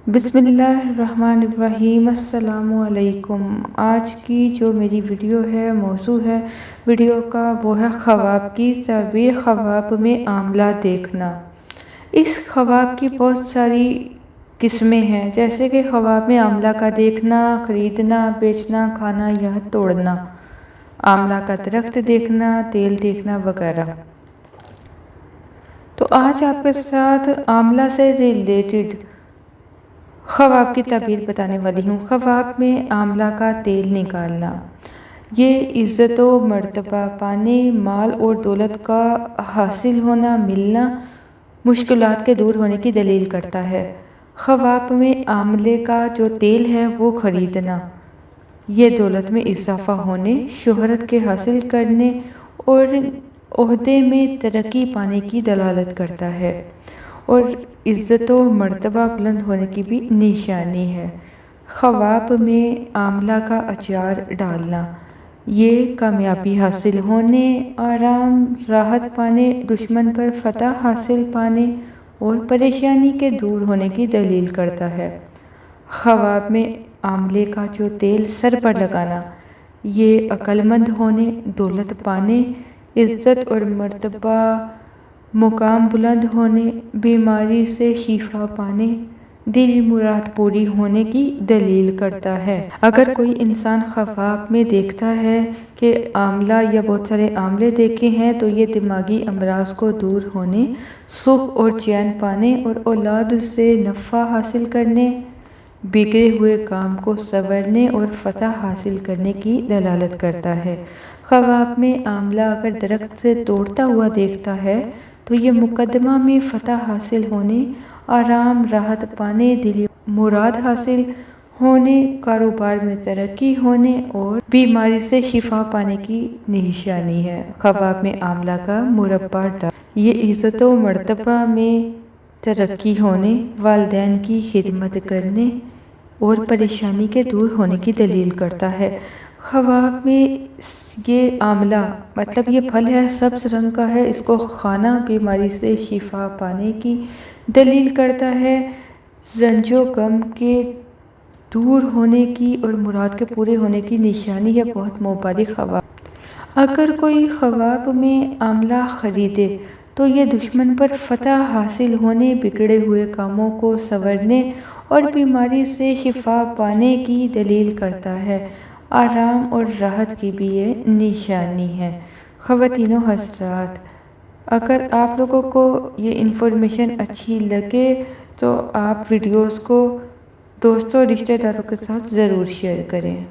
بسم اللہ الرحمن الرحیم۔ السلام علیکم۔ آج کی جو میری ویڈیو ہے، موضوع ہے ویڈیو کا، وہ ہے خواب کی تعبیر، خواب میں آملہ دیکھنا۔ اس خواب کی بہت ساری قسمیں ہیں، جیسے کہ خواب میں آملہ کا دیکھنا، خریدنا، بیچنا، کھانا یا توڑنا، آملہ کا درخت دیکھنا، تیل دیکھنا وغیرہ۔ تو آج آپ کے ساتھ آملہ سے ریلیٹڈ خواب کی تعبیر بتانے والی ہوں۔ خواب میں آملہ کا تیل نکالنا، یہ عزت و مرتبہ پانے، مال اور دولت کا حاصل ہونا، ملنا، مشکلات کے دور ہونے کی دلیل کرتا ہے۔ خواب میں آملے کا جو تیل ہے وہ خریدنا، یہ دولت میں اضافہ ہونے، شہرت کے حاصل کرنے اور عہدے میں ترقی پانے کی دلالت کرتا ہے، اور عزت و مرتبہ بلند ہونے کی بھی نشانی ہے۔ خواب میں آملہ کا اچار ڈالنا، یہ کامیابی حاصل ہونے، آرام، راحت پانے، دشمن پر فتح حاصل پانے اور پریشانی کے دور ہونے کی دلیل کرتا ہے۔ خواب میں آملے کا جو تیل سر پر لگانا، یہ عقل مند ہونے، دولت پانے، عزت اور مرتبہ، مقام بلند ہونے، بیماری سے شفا پانے، دلی مراد پوری ہونے کی دلیل کرتا ہے۔ اگر کوئی انسان خواب میں دیکھتا ہے کہ آملہ یا بہت سارے آملے دیکھے ہیں، تو یہ دماغی امراض کو دور ہونے، سکھ اور چین پانے اور اولاد سے نفع حاصل کرنے، بگڑے ہوئے کام کو سنورنے اور فتح حاصل کرنے کی دلالت کرتا ہے۔ خواب میں آملہ اگر درخت سے توڑتا ہوا دیکھتا ہے تو یہ مقدمہ میں فتح حاصل ہونے، آرام، راحت پانے، دلی مراد حاصل ہونے، کاروبار میں ترقی ہونے اور بیماری سے شفا پانے کی نشانی ہے۔ خواب میں آملہ کا مربع ڈالنا، یہ عزت و مرتبہ میں ترقی ہونے، والدین کی خدمت کرنے اور پریشانی کے دور ہونے کی دلیل کرتا ہے۔ خواب میں یہ آملہ مطلب یہ پھل ہے، سبز رنگ کا ہے، اس کو کھانا بیماری سے شفا پانے کی دلیل کرتا ہے، رنج و غم کے دور ہونے کی اور مراد کے پورے ہونے کی نشانی ہے۔ بہت مبارک خواب۔ اگر کوئی خواب میں آملہ خریدے تو یہ دشمن پر فتح حاصل ہونے، بگڑے ہوئے کاموں کو سنورنے اور بیماری سے شفا پانے کی دلیل کرتا ہے، آرام اور راحت کی بھی یہ نشانی ہے۔ خواتین و حضرات، اگر آپ لوگوں کو یہ انفارمیشن اچھی لگے تو آپ ویڈیوز کو دوستوں اور رشتہ داروں کے ساتھ ضرور شیئر کریں۔